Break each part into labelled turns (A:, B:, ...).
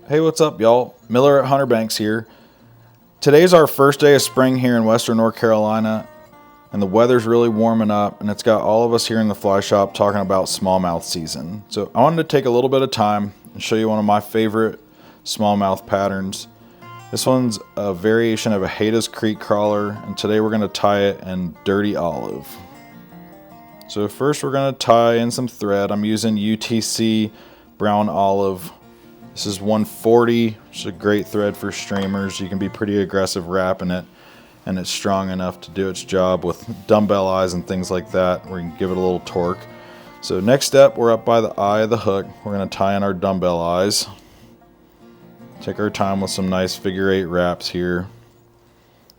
A: Hey, what's up, y'all? Miller at Hunter Banks here. Today's our first day of spring here in western North Carolina, and the weather's really warming up, and it's got all of us here in the fly shop talking about smallmouth season. So I wanted to take a little bit of time and show you one of my favorite smallmouth patterns. This one's a variation of a Hayes Creek crawler, and today we're going to tie it in dirty olive. So first we're going to tie in some thread. I'm using UTC brown olive. This is 140, which is a great thread for streamers. You can be pretty aggressive wrapping it, and it's strong enough to do its job with dumbbell eyes and things like that, where you can give it a little torque. So next step, we're up by the eye of the hook. We're going to tie in our dumbbell eyes. Take our time with some nice figure 8 wraps here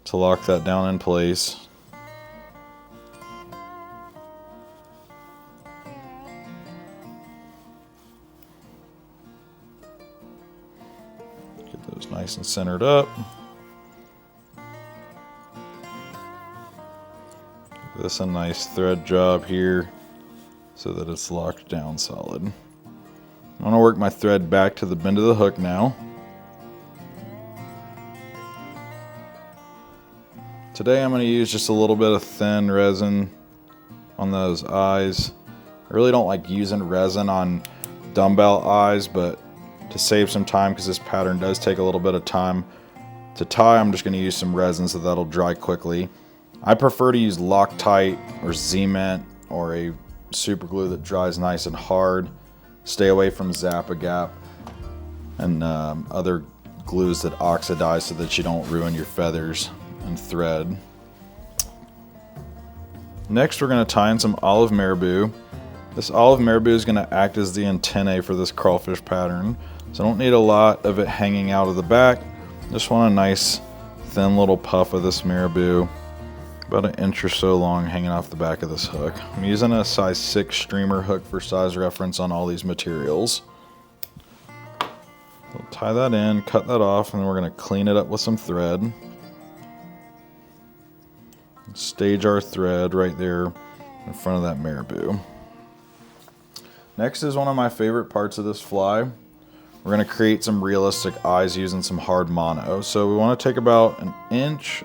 A: to lock that down in place. Get those nice and centered up. Give this a nice thread job here so that it's locked down solid. I'm going to work my thread back to the bend of the hook now. Today I'm going to use just a little bit of thin resin on those eyes. I really don't like using resin on dumbbell eyes, but to save some time, because this pattern does take a little bit of time to tie, I'm just going to use some resin so that'll dry quickly. I prefer to use Loctite or Cement or a super glue that dries nice and hard. Stay away from Zap-A-Gap and other glues that oxidize so that you don't ruin your feathers and thread. Next we're going to tie in some olive marabou. This olive marabou is going to act as the antennae for this crawfish pattern, so I don't need a lot of it hanging out of the back. Just want a nice thin little puff of this marabou, about an inch or so long, hanging off the back of this hook. I'm using a size 6 streamer hook for size reference on all these materials. We'll tie that in, cut that off, and then we're going to clean it up with some thread. Stage our thread right there in front of that marabou. Next is one of my favorite parts of this fly. We're going to create some realistic eyes using some hard mono. So we want to take about 1.25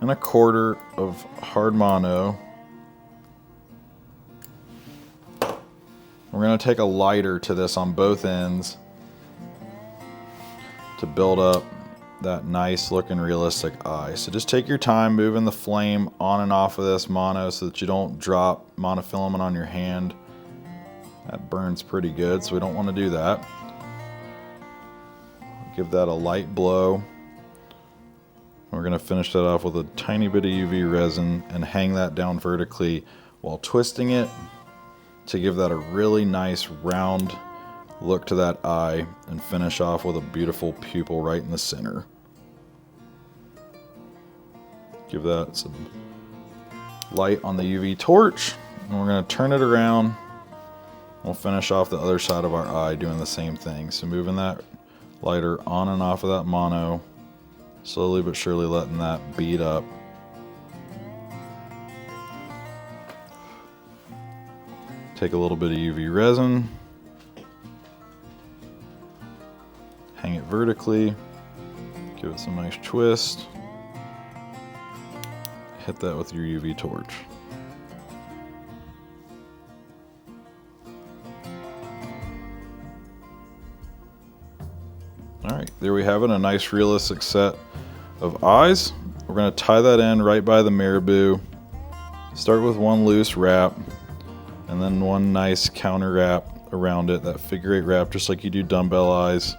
A: inches of hard mono. We're going to take a lighter to this on both ends to build up that nice looking realistic eye. So just take your time moving the flame on and off of this mono so that you don't drop monofilament on your hand. That burns pretty good, so we don't want to do that. Give that a light blow. We're going to finish that off with a tiny bit of UV resin and hang that down vertically while twisting it to give that a really nice round look to that eye and finish off with a beautiful pupil right in the center. Give that some light on the UV torch, and we're going to turn it around. We'll finish off the other side of our eye doing the same thing. So moving that lighter on and off of that mono, slowly but surely letting that bead up. Take a little bit of UV resin, hang it vertically, give it some nice twist, hit that with your UV torch. Alright, there we have it, a nice realistic set of eyes. We're going to tie that in right by the marabou. Start with one loose wrap and then one nice counter wrap around it, that figure 8 wrap, just like you do dumbbell eyes.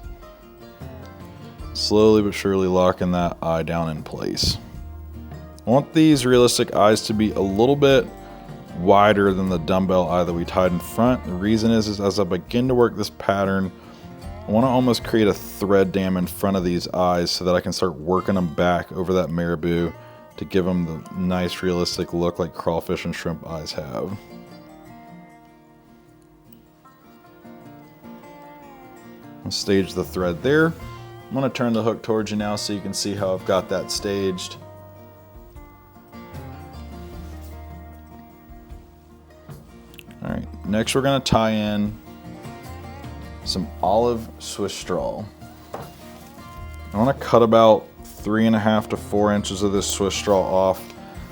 A: Slowly but surely locking that eye down in place. I want these realistic eyes to be a little bit wider than the dumbbell eye that we tied in front. The reason is as I begin to work this pattern, I want to almost create a thread dam in front of these eyes so that I can start working them back over that marabou to give them the nice realistic look like crawfish and shrimp eyes have. I'll stage the thread there. I'm going to turn the hook towards you now so you can see how I've got that staged. Alright, next we're going to tie in some olive Swiss straw. I want to cut about 3.5 to 4 inches of this Swiss straw off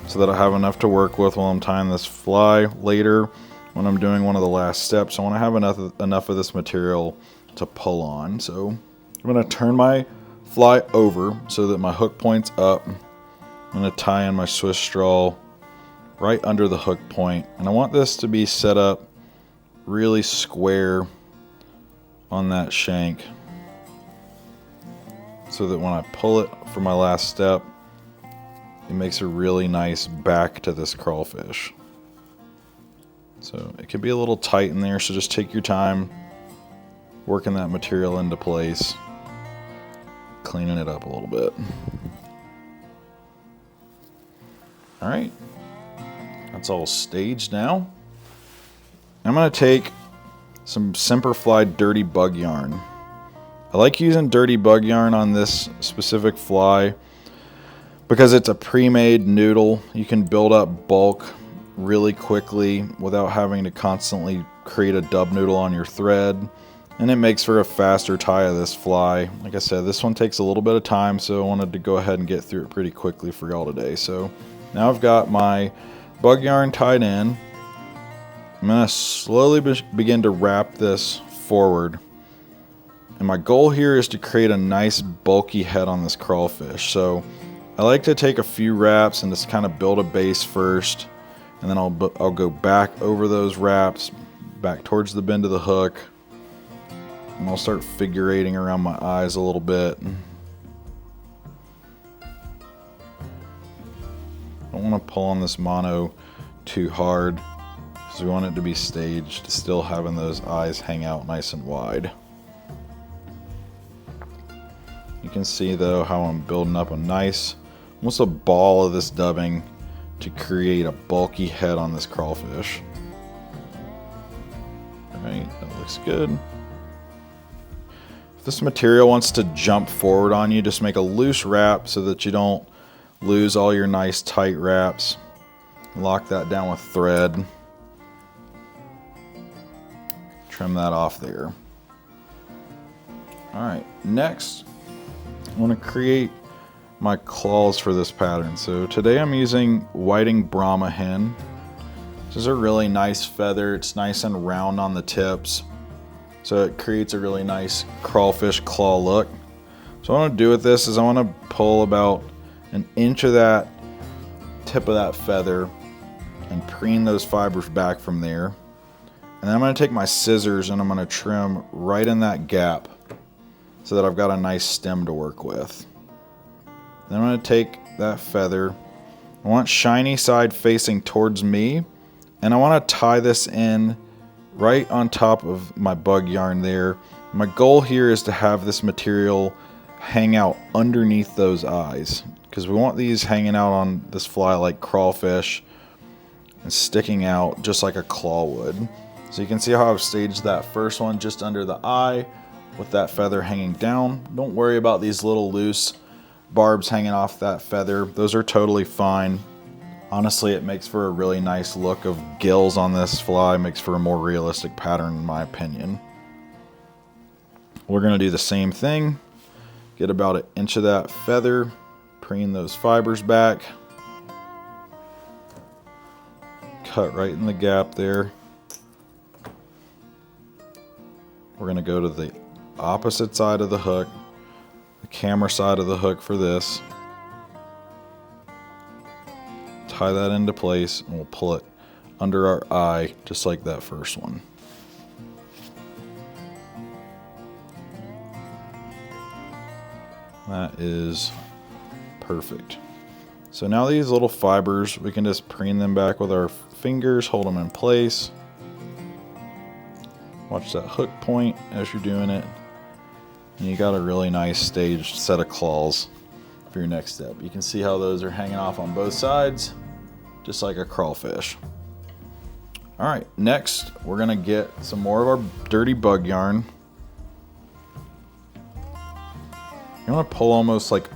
A: so that I have enough to work with while I'm tying this fly later when I'm doing one of the last steps. I want to have enough of this material to pull on. So I'm going to turn my fly over so that my hook point's up. I'm going to tie in my Swiss straw right under the hook point, and I want this to be set up really square on that shank so that when I pull it for my last step, it makes a really nice back to this crawfish. So it can be a little tight in there, so just take your time working that material into place, cleaning it up a little bit. All right, that's all staged now. I'm going to take some Semperfli dirty bug yarn. I like using dirty bug yarn on this specific fly because it's a pre-made noodle. You can build up bulk really quickly without having to constantly create a dub noodle on your thread, and it makes for a faster tie of this fly. Like I said, this one takes a little bit of time, so I wanted to go ahead and get through it pretty quickly for y'all today. So now I've got my bug yarn tied in. I'm going to slowly begin to wrap this forward. And my goal here is to create a nice bulky head on this crawfish. So I like to take a few wraps and just kind of build a base first. And then I'll go back over those wraps, back towards the bend of the hook. And I'll start figurating around my eyes a little bit. Don't want to pull on this mono too hard because we want it to be staged, still having those eyes hang out nice and wide. You can see though how I'm building up a nice, almost a ball of this dubbing to create a bulky head on this crawfish. Alright, that looks good. If this material wants to jump forward on you, just make a loose wrap so that you don't lose all your nice tight wraps. Lock that down with thread. Trim that off there. Alright, next I want to create my claws for this pattern. So today I'm using whiting Brama hen. This is a really nice feather. It's nice and round on the tips, so it creates a really nice crawfish claw look. So what I want to do with this is I want to pull about an inch of that tip of that feather and preen those fibers back from there. And then I'm going to take my scissors and I'm going to trim right in that gap so that I've got a nice stem to work with. Then I'm going to take that feather. I want shiny side facing towards me, and I want to tie this in right on top of my bug yarn there. My goal here is to have this material hang out underneath those eyes, because we want these hanging out on this fly like crawfish and sticking out just like a claw would. So you can see how I've staged that first one just under the eye with that feather hanging down. Don't worry about these little loose barbs hanging off that feather. Those are totally fine. Honestly, it makes for a really nice look of gills on this fly. Makes for a more realistic pattern in my opinion. We're going to do the same thing. Get about an inch of that feather, preen those fibers back, cut right in the gap there. We're going to go to the opposite side of the hook, the camera side of the hook for this. Tie that into place and we'll pull it under our eye just like that first one. That is perfect. So now these little fibers, we can just preen them back with our fingers, hold them in place. Watch that hook point as you're doing it. And you got a really nice staged set of claws for your next step. You can see how those are hanging off on both sides, just like a crawfish. All right, next we're gonna get some more of our dirty bug yarn. You want to pull almost like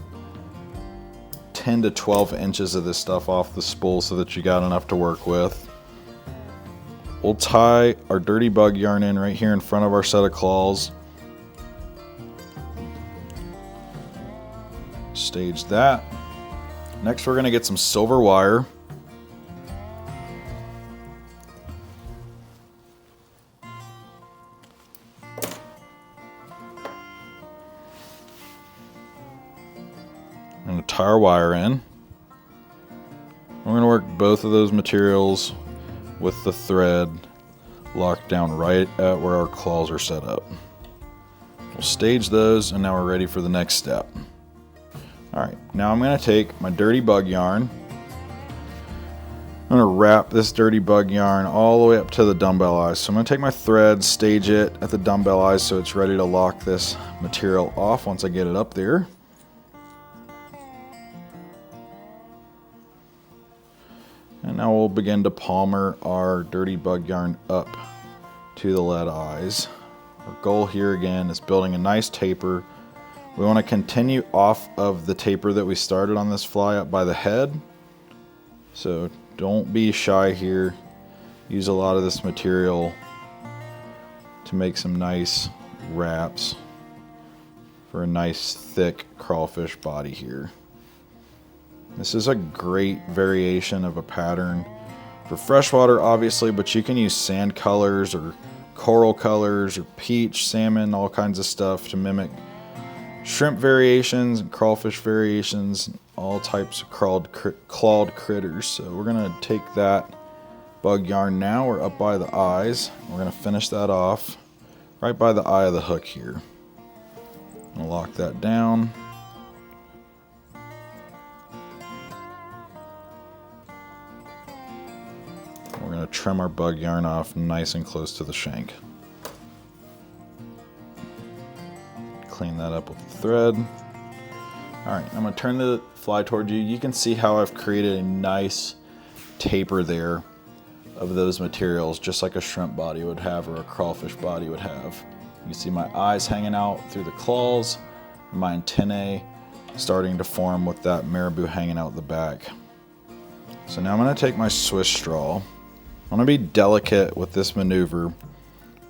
A: 10 to 12 inches of this stuff off the spool so that you got enough to work with. We'll tie our dirty bug yarn in right here in front of our set of claws. Stage that. Next we're going to get some silver wire. I'm going to tie our wire in. We're going to work both of those materials with the thread locked down right at where our claws are set up. We'll stage those, and now we're ready for the next step. Alright, now I'm going to take my dirty bug yarn. I'm going to wrap this dirty bug yarn all the way up to the dumbbell eyes. So I'm going to take my thread, stage it at the dumbbell eyes so it's ready to lock this material off once I get it up there. And now we'll begin to palmer our dirty bug yarn up to the lead eyes. Our goal here again is building a nice taper. We want to continue off of the taper that we started on this fly up by the head. So don't be shy here. Use a lot of this material to make some nice wraps for a nice thick crawfish body here. This is a great variation of a pattern for freshwater, obviously, but you can use sand colors or coral colors or peach, salmon, all kinds of stuff to mimic shrimp variations and crawfish variations, all types of clawed critters. So we're going to take that bug yarn now. We're up by the eyes. We're going to finish that off right by the eye of the hook here. I'm going to lock that down. We're going to trim our bug yarn off nice and close to the shank. Clean that up with the thread. Alright, I'm going to turn the fly toward you. You can see how I've created a nice taper there of those materials, just like a shrimp body would have or a crawfish body would have. You can see my eyes hanging out through the claws, and my antennae starting to form with that marabou hanging out the back. So now I'm going to take my Swiss straw. I'm going to be delicate with this maneuver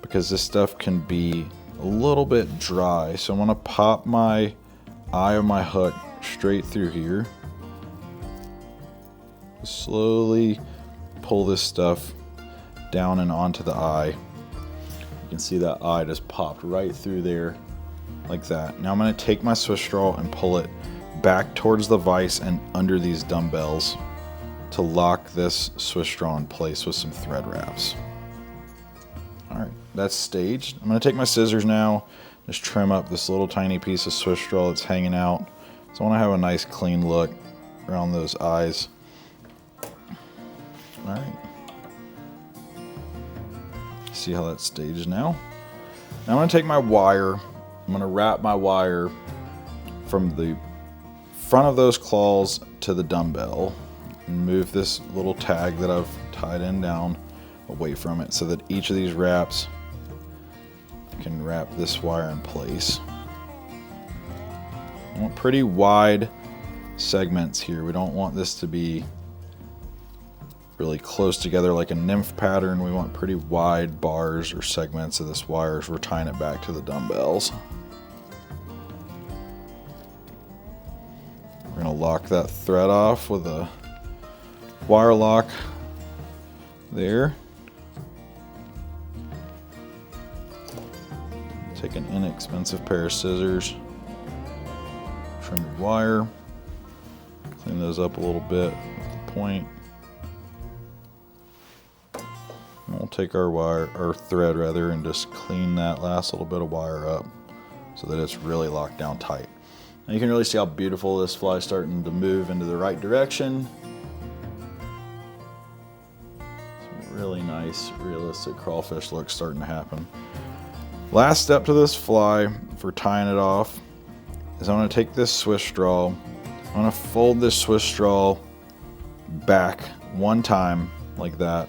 A: because this stuff can be a little bit dry. So I'm going to pop my eye of my hook straight through here. Slowly pull this stuff down and onto the eye. You can see that eye just popped right through there like that. Now I'm going to take my Swiss straw and pull it back towards the vise and under these dumbbells to lock this Swiss straw in place with some thread wraps. Alright, that's staged. I'm going to take my scissors now, just trim up this little tiny piece of Swiss straw that's hanging out. So I want to have a nice clean look around those eyes. Alright. See how that's staged now? Now I'm going to take my wire. I'm going to wrap my wire from the front of those claws to the dumbbell and move this little tag that I've tied in down away from it so that each of these wraps can wrap this wire in place. I want pretty wide segments here. We don't want this to be really close together like a nymph pattern. We want pretty wide bars or segments of this wire as we're tying it back to the dumbbells. We're going to lock that thread off with a wire lock there. Take an inexpensive pair of scissors, trim the wire, clean those up a little bit with the point. And we'll take our thread rather, and just clean that last little bit of wire up so that it's really locked down tight. Now you can really see how beautiful this fly is starting to move into the right direction. Some really nice, realistic crawfish look starting to happen. Last step to this fly for tying it off is I'm going to take this Swiss straw. I'm going to fold this Swiss straw back one time like that.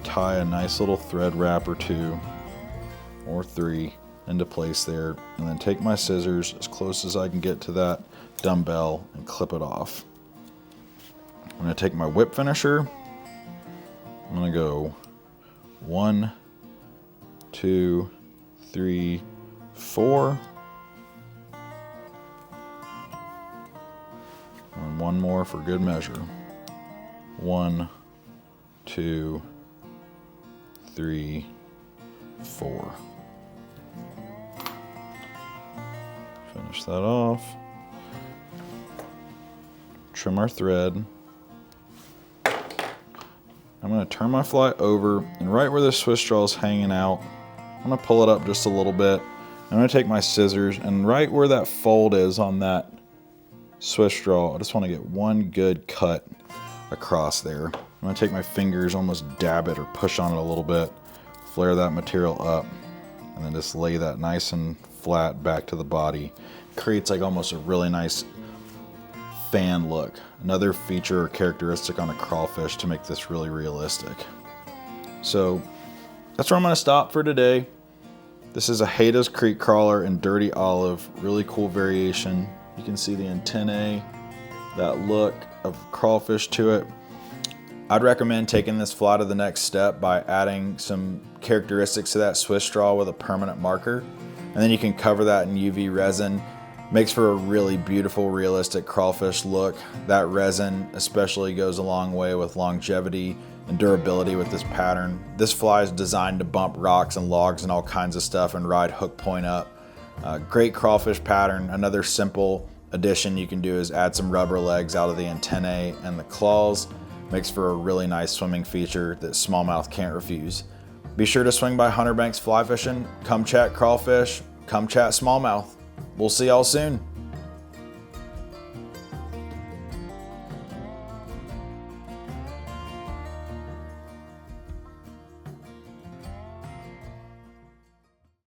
A: Tie a nice little thread wrap or two or three into place there, and then take my scissors as close as I can get to that dumbbell and clip it off. I'm going to take my whip finisher. I'm going to go 1, 2, 3, 4. one more for good measure. 1, 2, 3, 4. Finish that off. Trim our thread. I'm going to turn my fly over, and right where the Swiss straw is hanging out, I'm going to pull it up just a little bit. I'm going to take my scissors, and right where that fold is on that Swiss straw, I just want to get one good cut across there. I'm going to take my fingers, almost dab it or push on it a little bit, flare that material up, and then just lay that nice and flat back to the body. Creates like almost a really nice fan look. Another feature or characteristic on a crawfish to make this really realistic. So that's where I'm going to stop for today. This is a Hayda's Creek Crawler in Dirty Olive. Really cool variation. You can see the antennae, that look of crawfish to it. I'd recommend taking this fly to the next step by adding some characteristics to that Swiss straw with a permanent marker. And then you can cover that in UV resin. Makes for a really beautiful, realistic crawfish look. That resin especially goes a long way with longevity and durability with this pattern. This fly is designed to bump rocks and logs and all kinds of stuff and ride hook point up. Great crawfish pattern. Another simple addition you can do is add some rubber legs out of the antennae and the claws. Makes for a really nice swimming feature that smallmouth can't refuse. Be sure to swing by Hunter Banks Fly Fishing. Come chat crawfish, come chat smallmouth. We'll see y'all soon.